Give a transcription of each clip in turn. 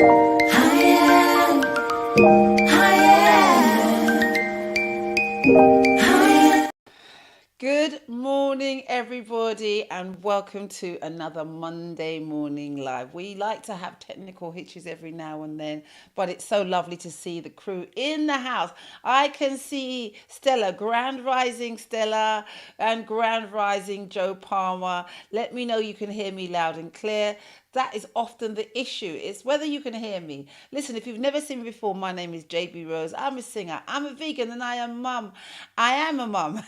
Good morning, everybody, and welcome to another Monday morning live. We like to have technical hitches every now and then, but it's so lovely to see the crew in the house. I can see Stella, Grand Rising Stella, and Grand Rising Joe Palmer. Let me know you can hear me loud and clear. That is often the issue. It's whether you can hear me. Listen, if you've never seen me before, my name is JB Rose. I'm a singer. I'm a vegan and I am mum. I am a mum.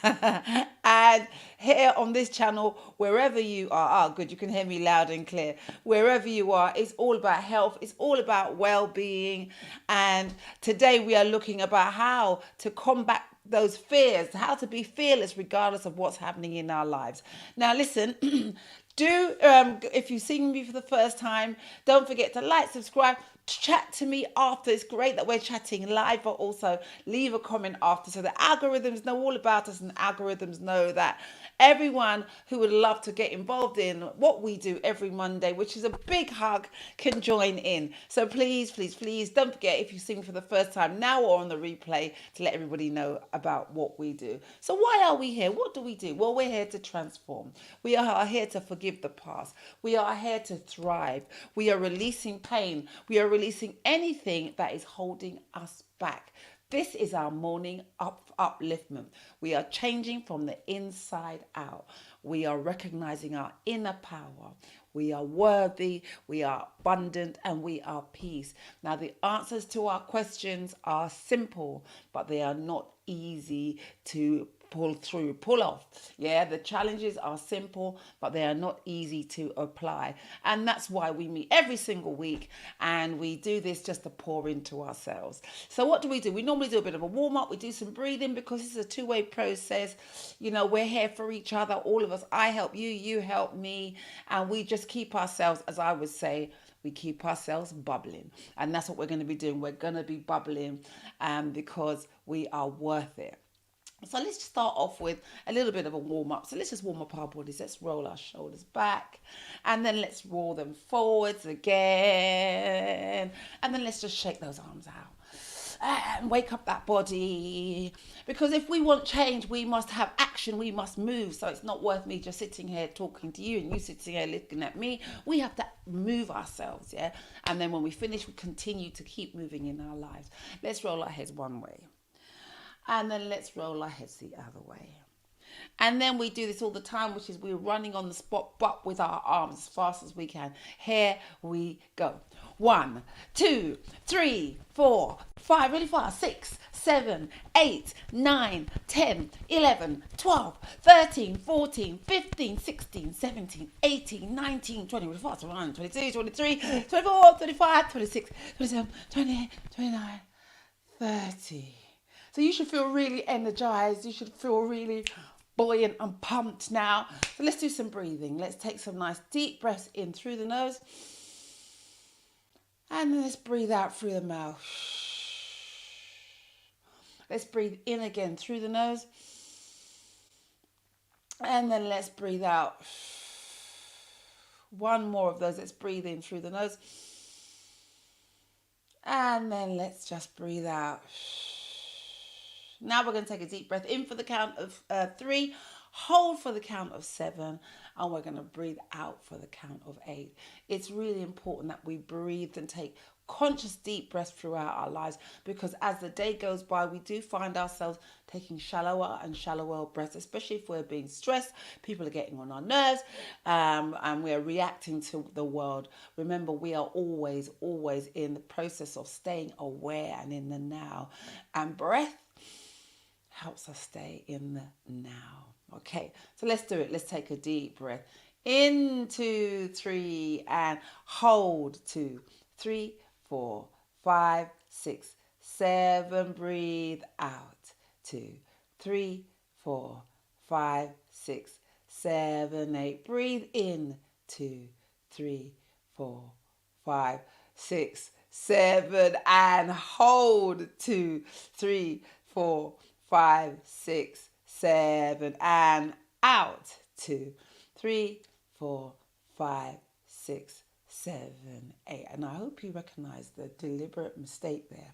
And here on this channel, wherever you are, good, you can hear me loud and clear. Wherever you are, it's all about health. It's all about well-being. And today we are looking about how to combat those fears, how to be fearless regardless of what's happening in our lives. Now, listen, if you've seen me for the first time, don't forget to like, subscribe, chat to me after. It's great that we're chatting live, but also leave a comment after so the algorithms know all about us, and algorithms know that everyone who would love to get involved in what we do every Monday, which is a big hug, can join in. So please don't forget, if you've seen me for the first time now or on the replay, to let everybody know about what we do. So why are we here? What do we do? Well, we're here to transform. We are here to forgive the past. We are here to thrive. We are releasing pain. We are releasing anything that is holding us back. This is our morning upliftment. We are changing from the inside out. We are recognizing our inner power. We are worthy, we are abundant, and we are peace. Now, the answers to our questions are simple, but they are not easy to pull off. Yeah, the challenges are simple, but they are not easy to apply. And that's why we meet every single week, and we do this just to pour into ourselves. So what do? We normally do a bit of a warm up. We do some breathing because it's a two-way process. You know, we're here for each other, all of us. I help you, you help me, and we just keep ourselves, as I would say, we keep ourselves bubbling. And that's what we're going to be doing. We're going to be bubbling because we are worth it. So let's just start off with a little bit of a warm up. So let's just warm up our bodies. Let's roll our shoulders back, and then let's roll them forwards again. And then let's just shake those arms out and wake up that body. Because if we want change, we must have action. We must move. So it's not worth me just sitting here talking to you and you sitting here looking at me. We have to move ourselves, yeah? And then when we finish, we continue to keep moving in our lives. Let's roll our heads one way. And then let's roll our heads the other way. And then we do this all the time, which is we're running on the spot, but with our arms as fast as we can. Here we go. 1, 2, 3, 4, 5, really fast. 6, 7, 8, 9, 10, 11, 12, 13, 14, 15, 16, 17, 18, 19, 20, really fast. 21, 22, 23, 24, 25, 26, 27, 28, 29, 30. So you should feel really energized. You should feel really buoyant and pumped now. So let's do some breathing. Let's take some nice deep breaths in through the nose. And then let's breathe out through the mouth. Let's breathe in again through the nose. And then let's breathe out. One more of those. Let's breathe in through the nose. And then let's just breathe out. Now we're going to take a deep breath in for the count of 3, hold for the count of 7, and we're going to breathe out for the count of 8. It's really important that we breathe and take conscious deep breaths throughout our lives, because as the day goes by, we do find ourselves taking shallower and shallower breaths, especially if we're being stressed, people are getting on our nerves, and we're reacting to the world. Remember, we are always in the process of staying aware and in the now, and breath helps us stay in the now. Okay, so let's do it. Let's take a deep breath. In, 2, 3, and hold. 2, 3, 4, 5, 6, 7. Breathe out. 2, 3, 4, 5, 6, 7, 8. Breathe in. 2, 3, 4, 5, 6, 7, and hold. 2, 3, 4, 5, 6, 7, and out. 2, 3, 4, 5, 6, 7, 8. And I hope you recognize the deliberate mistake there.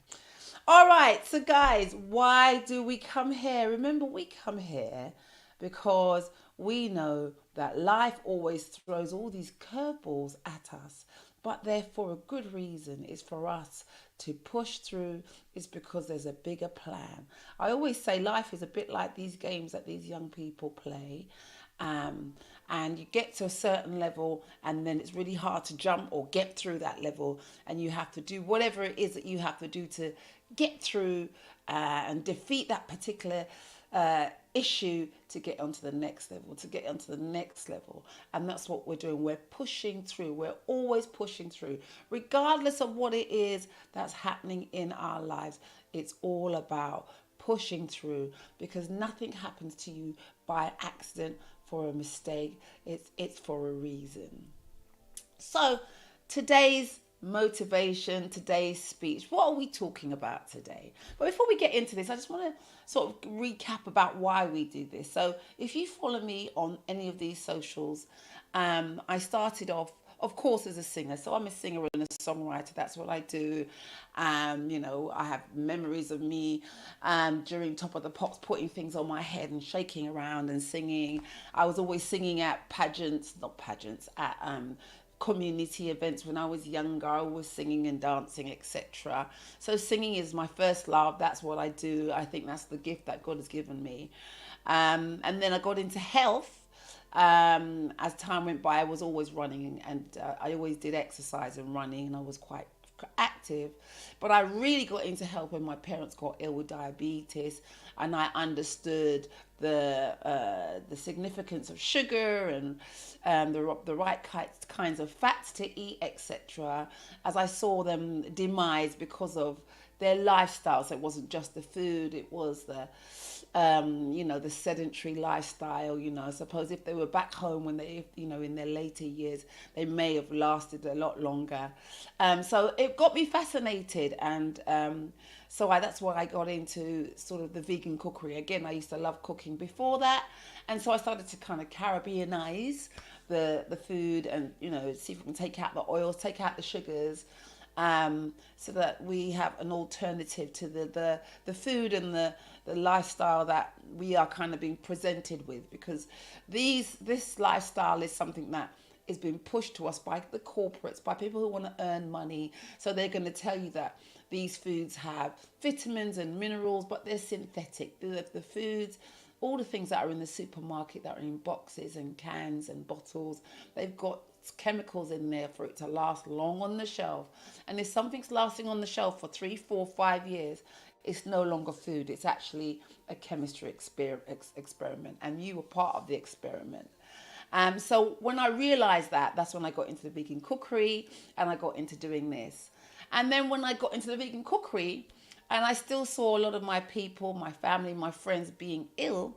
All right, so guys, why do we come here? Remember, we come here because we know that life always throws all these curveballs at us, but they're for a good reason. It's for us to push through. It's because there's a bigger plan. I always say life is a bit like these games that these young people play. Um, and you get to a certain level and then it's really hard to jump or get through that level, and you have to do whatever it is that you have to do to get through and defeat that particular issue to get onto the next level, to get onto the next level. And that's what we're doing. We're pushing through. We're always pushing through, regardless of what it is that's happening in our lives. It's all about pushing through, because nothing happens to you by accident, for a mistake. It's for a reason. So today's motivation, today's speech, what are we talking about today? But before we get into this, I just want to sort of recap about why we do this. So if you follow me on any of these socials, I started off, of course, as a singer. So I'm a singer and a songwriter. That's what I do. I have memories of me during Top of the Pops putting things on my head and shaking around and singing. I was always singing at at community events when I was younger. I was singing and dancing, etc. So singing is my first love. That's what I do. I think that's the gift that God has given me. And then I got into health. As time went by, I was always running, and I always did exercise and running, and I was quite active. But I really got into health when my parents got ill with diabetes, and I understood the significance of sugar and the right kinds of fats to eat, etc. As I saw them demise because of their lifestyle. So it wasn't just the food, it was the sedentary lifestyle. I suppose if they were back home when they, in their later years, they may have lasted a lot longer. So it got me fascinated, and that's why I got into sort of the vegan cookery. Again, I used to love cooking before that, and so I started to kind of Caribbeanize the food, and see if we can take out the oils, take out the sugars, so that we have an alternative to the food and the lifestyle that we are kind of being presented with, because this lifestyle is something that is being pushed to us by the corporates, by people who want to earn money. So they're going to tell you that these foods have vitamins and minerals, but they're synthetic. The foods, all the things that are in the supermarket, that are in boxes and cans and bottles, they've got chemicals in there for it to last long on the shelf. And if something's lasting on the shelf for 3, 4, 5 years, it's no longer food. It's actually a chemistry experiment, and you were part of the experiment. So when I realized that, that's when I got into the vegan cookery, and I got into doing this. And then when I got into the vegan cookery, and I still saw a lot of my people, my family, my friends being ill,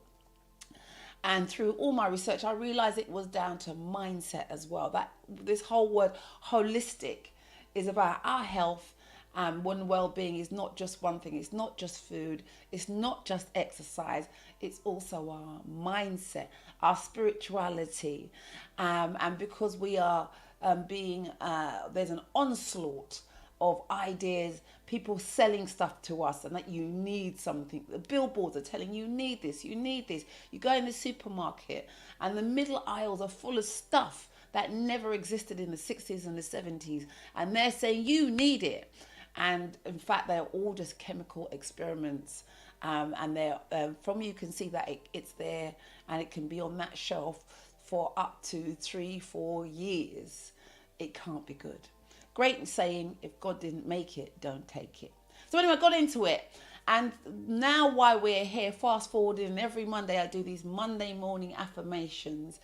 and through all my research, I realized it was down to mindset as well. That this whole word holistic is about our health. One well-being is not just one thing. It's not just food. It's not just exercise. It's also our mindset, our spirituality. And because we are there's an onslaught of ideas, people selling stuff to us, and that you need something. The billboards are telling you need this, you need this. You go in the supermarket and the middle aisles are full of stuff that never existed in the 60s and the 70s, and they're saying you need it. And in fact, they're all just chemical experiments. And they're from you can see that it's there, and it can be on that shelf for up to 3, 4 years. It can't be good. Great saying, if God didn't make it, don't take it. So anyway, I got into it. And now why we're here, fast forwarding, every Monday I do these Monday morning affirmations,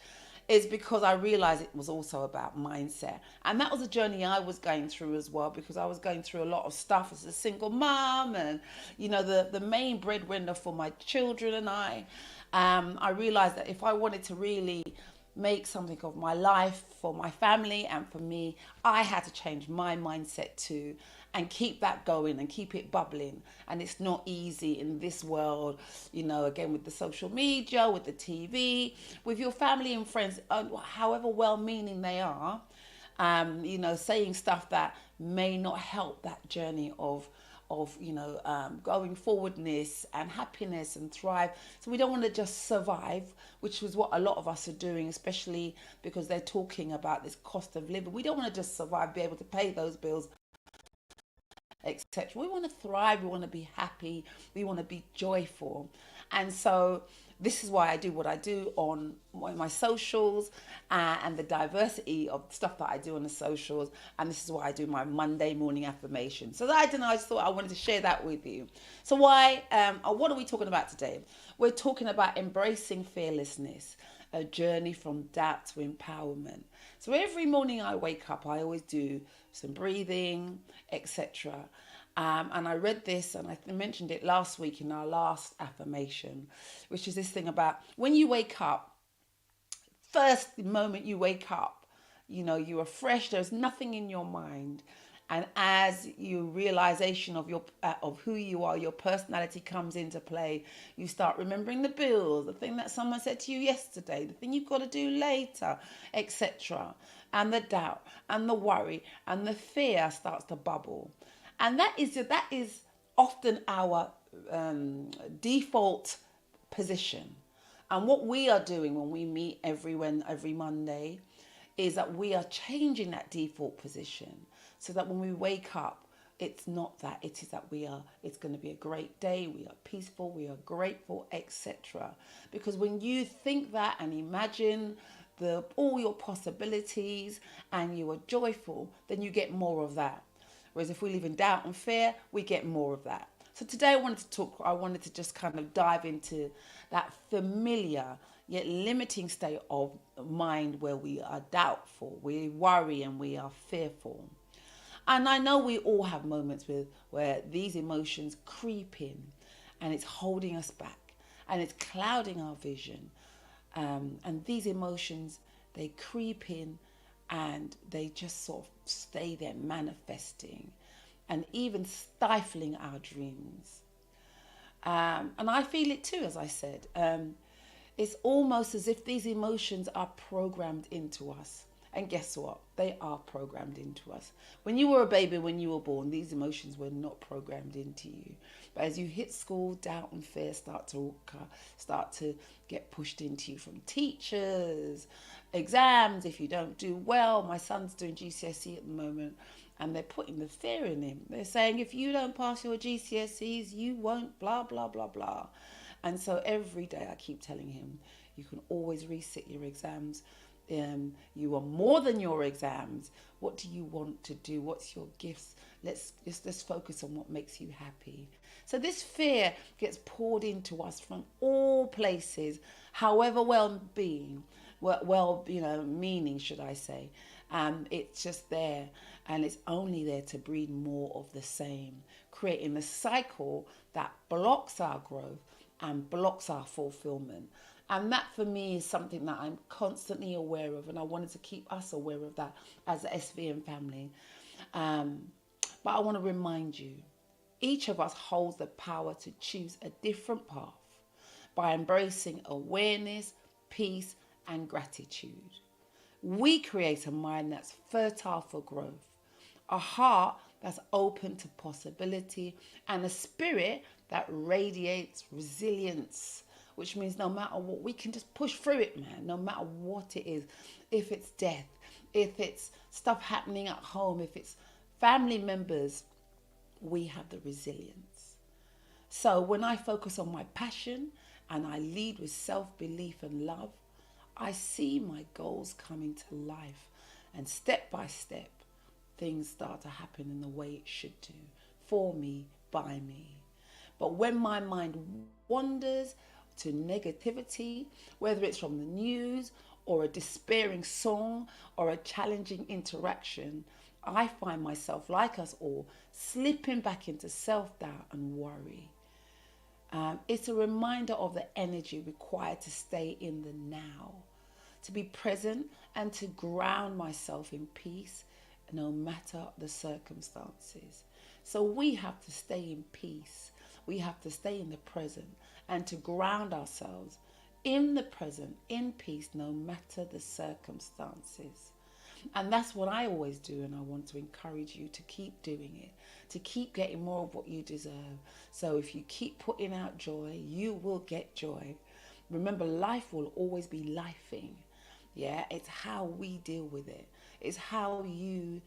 is because I realized it was also about mindset. And that was a journey I was going through as well, because I was going through a lot of stuff as a single mom, and the main breadwinner for my children and I realized that if I wanted to really make something of my life for my family and for me, I had to change my mindset too, and keep that going and keep it bubbling. And it's not easy in this world, again, with the social media, with the TV, with your family and friends, however well-meaning they are. saying stuff that may not help that journey of going forwardness and happiness and thrive. So we don't want to just survive, which is what a lot of us are doing, especially because they're talking about this cost of living. We don't want to just survive, be able to pay those bills, etc. We want to thrive, we want to be happy, we want to be joyful. And so this is why I do what I do on my socials, and the diversity of stuff that I do on the socials. And this is why I do my Monday morning affirmation. So I don't know, I just thought I wanted to share that with you. So what are we talking about today? We're talking about embracing fearlessness, a journey from doubt to empowerment. So every morning I wake up, I always do some breathing, etc. And I read this, and I mentioned it last week in our last affirmation, which is this thing about when you wake up, first moment you wake up, you are fresh, there's nothing in your mind. And as your realization of who you are, your personality comes into play, you start remembering the bills, the thing that someone said to you yesterday, the thing you've got to do later, etc. And the doubt and the worry and the fear starts to bubble. And that is often our default position. And what we are doing when we meet every Monday is that we are changing that default position, so that when we wake up, it's not that, it is that it's going to be a great day, we are peaceful, we are grateful, etc. Because when you think that and imagine all your possibilities and you are joyful, then you get more of that. Whereas if we live in doubt and fear, we get more of that. So today I wanted to just kind of dive into that familiar yet limiting state of mind where we are doubtful, we worry and we are fearful. And I know we all have moments where these emotions creep in and it's holding us back and it's clouding our vision. And these emotions, they creep in and they just sort of stay there manifesting and even stifling our dreams. And I feel it too, as I said. It's almost as if these emotions are programmed into us. And guess what? They are programmed into us. When you were a baby, when you were born, these emotions were not programmed into you. But as you hit school, doubt and fear start to get pushed into you from teachers, exams. If you don't do well, my son's doing GCSE at the moment, and they're putting the fear in him. They're saying, if you don't pass your GCSEs, you won't blah, blah, blah, blah. And so every day I keep telling him, you can always resit your exams. You are more than your exams. What do you want to do? What's your gifts? Let's focus on what makes you happy. So this fear gets poured into us from all places, however meaning, should I say. It's just there, and it's only there to breed more of the same, creating a cycle that blocks our growth and blocks our fulfillment. And that for me is something that I'm constantly aware of, and I wanted to keep us aware of that as the SVM family. But I want to remind you, each of us holds the power to choose a different path by embracing awareness, peace, and gratitude. We create a mind that's fertile for growth, a heart that's open to possibility, and a spirit that radiates resilience, which means no matter what, we can just push through it, man, no matter what it is. If it's death, if it's stuff happening at home, if it's family members, we have the resilience. So when I focus on my passion and I lead with self-belief and love, I see my goals coming to life, and step by step, things start to happen in the way it should do, for me, by me. But when my mind wanders to negativity, whether it's from the news or a despairing song or a challenging interaction, I find myself, like us all, slipping back into self-doubt and worry. It's a reminder of the energy required to stay in the now, to be present and to ground myself in peace no matter the circumstances. So we have to stay in peace. We have to stay in the present and to ground ourselves in the present, in peace, no matter the circumstances. And that's what I always do. And I want to encourage you to keep doing it, to keep getting more of what you deserve. So if you keep putting out joy, you will get joy. Remember, life will always be lifing. Yeah, it's how we deal with it. It's how you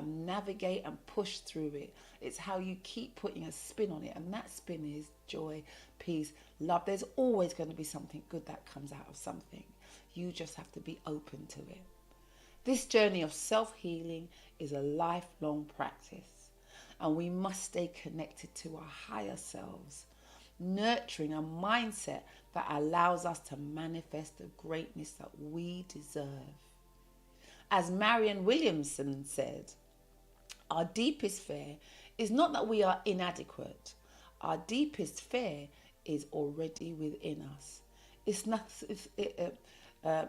navigate and push through it. It's how you keep putting a spin on it. And that spin is joy, peace, love. There's always going to be something good that comes out of something. You just have to be open to it. This journey of self-healing is a lifelong practice, and we must stay connected to our higher selves, nurturing a mindset that allows us to manifest the greatness that we deserve. As Marianne Williamson said, our deepest fear is not that we are inadequate. Our deepest fear is already within us. It's not. Our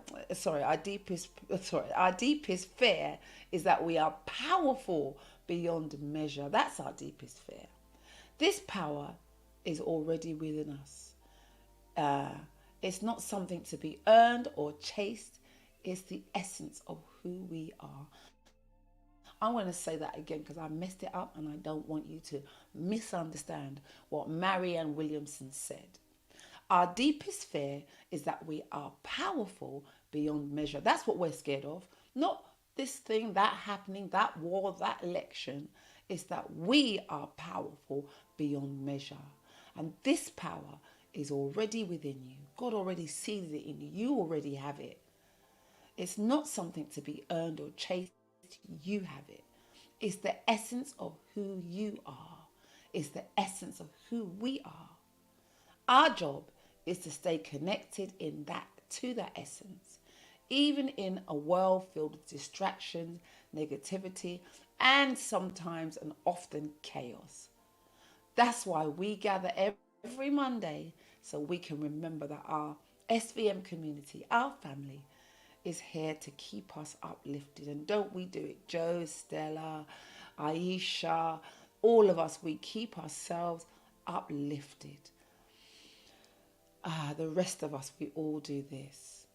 deepest fear is that we are powerful beyond measure. That's our deepest fear. This power is already within us. It's not something to be earned or chased. It's the essence of who we are. I'm going to say that again because I messed it up and I don't want you to misunderstand what Marianne Williamson said. Our deepest fear is that we are powerful beyond measure. That's what we're scared of. Not this thing, that happening, that war, that election. It's that we are powerful beyond measure. And this power is already within you. God already sees it in you. You already have it. It's not something to be earned or chased. You have it. It's the essence of who you are. It's the essence of who we are. Our job is to stay connected in that to that essence, even in a world filled with distractions, negativity, and sometimes and often chaos. That's why we gather every Monday so we can remember that our SVM community, our family, is here to keep us uplifted. And don't we do it? Joe, Stella, Aisha, all of us, we keep ourselves uplifted. The rest of us, we all do this.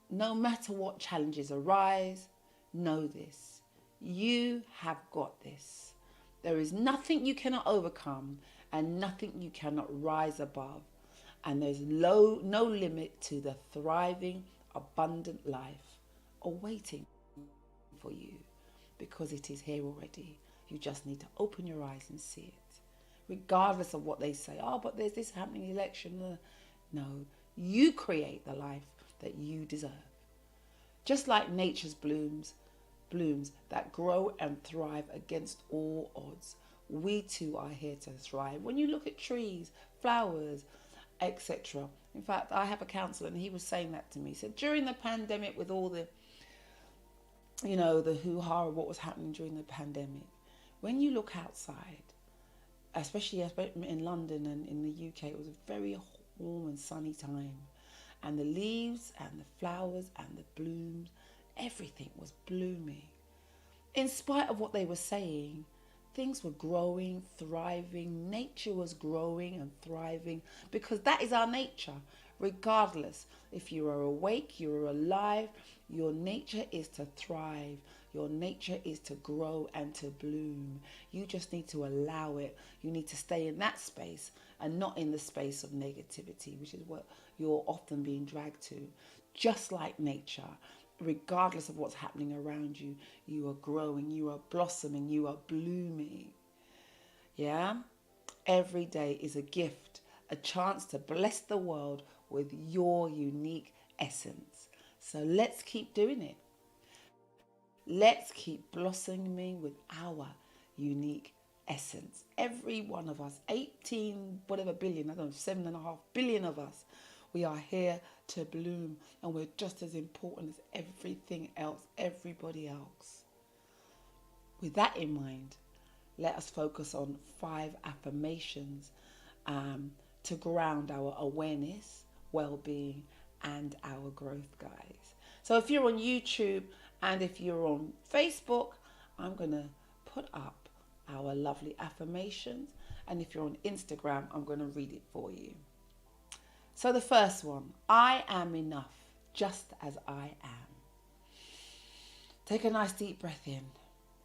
No matter what challenges arise, know this. You have got this. There is nothing you cannot overcome and nothing you cannot rise above. And there's no limit to the thriving, abundant life awaiting for you because it is here already. You just need to open your eyes and see it. Regardless of what they say, oh, but there's this happening election. No, you create the life that you deserve. Just like nature's blooms that grow and thrive against all odds, we too are here to thrive. When you look at trees, flowers, etc. In fact, I have a counsellor and he was saying that to me. He said during the pandemic, with all the, the hoo-ha of what was happening during the pandemic, when you look outside, especially in London and in the UK, it was a very warm and sunny time. And the leaves and the flowers and the blooms, everything was blooming. In spite of what they were saying, things were growing, thriving. Nature was growing and thriving because that is our nature. Regardless if you are awake, you are alive, your nature is to thrive. Your nature is to grow and to bloom. You just need to allow it. You need to stay in that space and not in the space of negativity, which is what you're often being dragged to. Just like nature, regardless of what's happening around you, you are growing, you are blossoming, you are blooming. Yeah? Every day is a gift, a chance to bless the world with your unique essence. So let's keep doing it. Let's keep blossoming with our unique essence. Every one of us, 18 whatever billion, I don't know, 7.5 billion of us, we are here to bloom, and we're just as important as everything else, everybody else. With that in mind, let us focus on 5 affirmations to ground our awareness, well-being, and our growth, guys. So if you're on YouTube and if you're on Facebook, I'm going to put up our lovely affirmations. And if you're on Instagram, I'm going to read it for you. So the first one, I am enough just as I am. Take a nice deep breath in.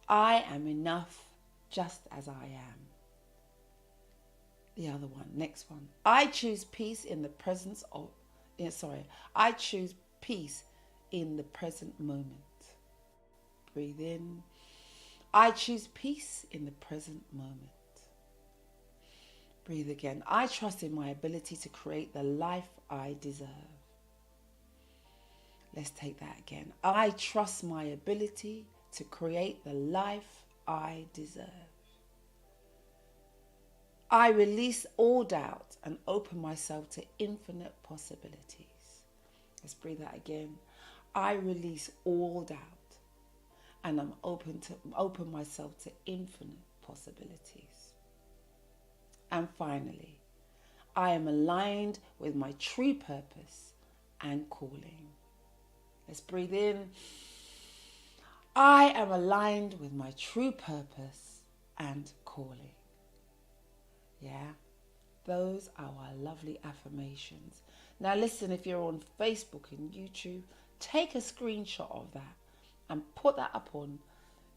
I am enough just as I am. The other one, next one. I choose peace in the presence of, I choose peace in the present moment. Breathe in. I choose peace in the present moment. Breathe again. I trust in my ability to create the life I deserve. Let's take that again. I trust my ability to create the life I deserve. I release all doubt and open myself to infinite possibilities. Let's breathe that again. I release all doubt and I'm open myself to infinite possibilities. And finally, I am aligned with my true purpose and calling. Let's breathe in. I am aligned with my true purpose and calling. Yeah, those are our lovely affirmations. Now listen, if you're on Facebook and YouTube, take a screenshot of that and put that up on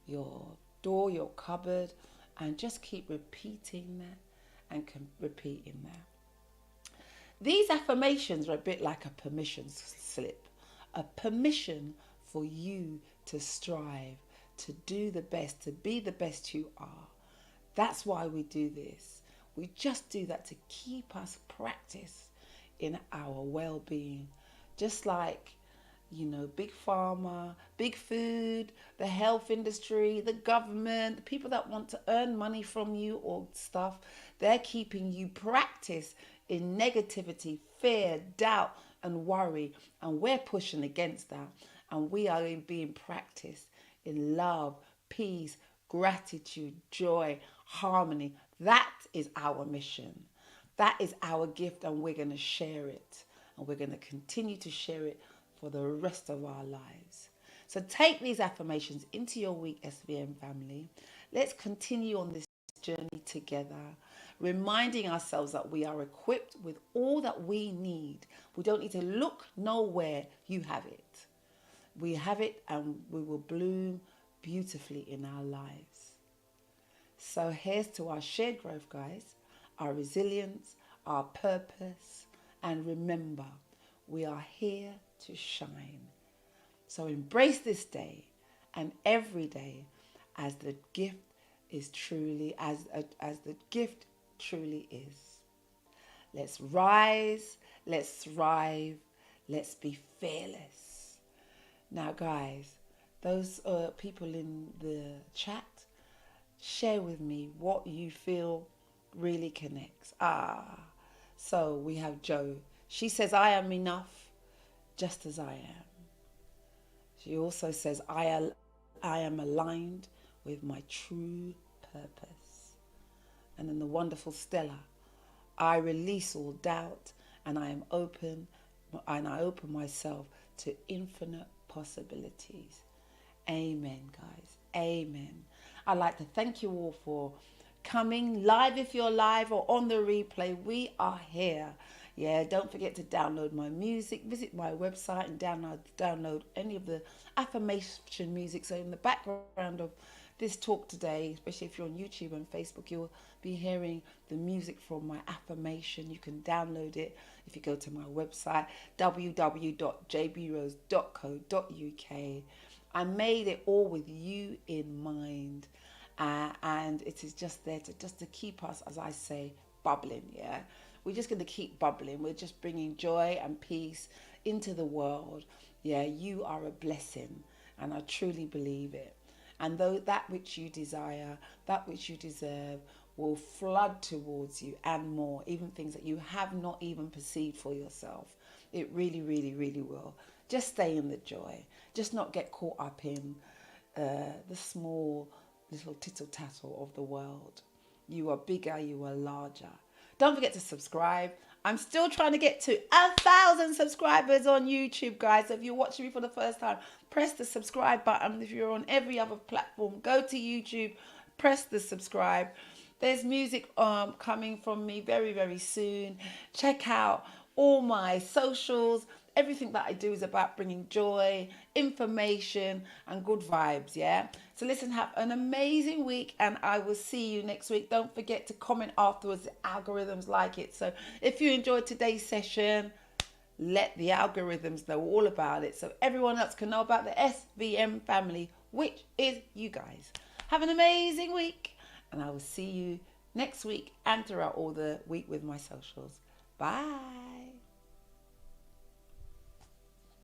your door, your cupboard, and just keep repeating that and repeating that. These affirmations are a bit like a permission slip, a permission for you to strive, to do the best, to be the best you are. That's why we do this. We just do that to keep us practice in our well-being. Just like, Big Pharma, big food, the health industry, the government, the people that want to earn money from you or stuff, they're keeping you practice in negativity, fear, doubt, and worry. And we're pushing against that. And we are being practiced in love, peace, gratitude, joy, harmony. That is our mission. That is our gift, and we're going to share it. And we're going to continue to share it for the rest of our lives. So take these affirmations into your week, SVM family. Let's continue on this journey together, reminding ourselves that we are equipped with all that we need. We don't need to look nowhere. You have it. We have it, and we will bloom beautifully in our lives. So here's to our shared growth, guys, our resilience, our purpose, and remember, we are here to shine. So embrace this day and every day as the gift is truly, as the gift truly is. Let's rise, let's thrive, let's be fearless. Now, guys, those people in the chat, share with me what you feel really connects. So we have Jo. She says, I am enough just as I am. She also says, I am aligned with my true purpose. And then the wonderful Stella, I release all doubt and I open myself to infinite possibilities. Amen, guys. Amen. I'd like to thank you all for coming live if you're live or on the replay. We are here. Yeah, don't forget to download my music. Visit my website and download any of the affirmation music. So in the background of this talk today, especially if you're on YouTube and Facebook, you'll be hearing the music from my affirmation. You can download it if you go to my website, www.jbrose.co.uk. I made it all with you in mind, and it is just there to keep us, as I say, bubbling. Yeah, we're just going to keep bubbling. We're just bringing joy and peace into the world. Yeah, you are a blessing, and I truly believe it. And though that which you desire, that which you deserve, will flood towards you and more, even things that you have not even perceived for yourself. It really, really, really will. Just stay in the joy. Just not get caught up in the small little tittle-tattle of the world. You are bigger, you are larger. Don't forget to subscribe. I'm still trying to get to 1,000 subscribers on YouTube, guys. So if you're watching me for the first time, press the subscribe button. If you're on every other platform, go to YouTube, press the subscribe. There's music coming from me very, very soon. Check out all my socials, everything that I do is about bringing joy, information, and good vibes. Yeah. So listen, have an amazing week, and I will see you next week. Don't forget to comment afterwards. The algorithms like it. So if you enjoyed today's session, let the algorithms know all about it so everyone else can know about the SVM family, which is you guys. Have an amazing week, and I will see you next week and throughout all the week with my socials. Bye.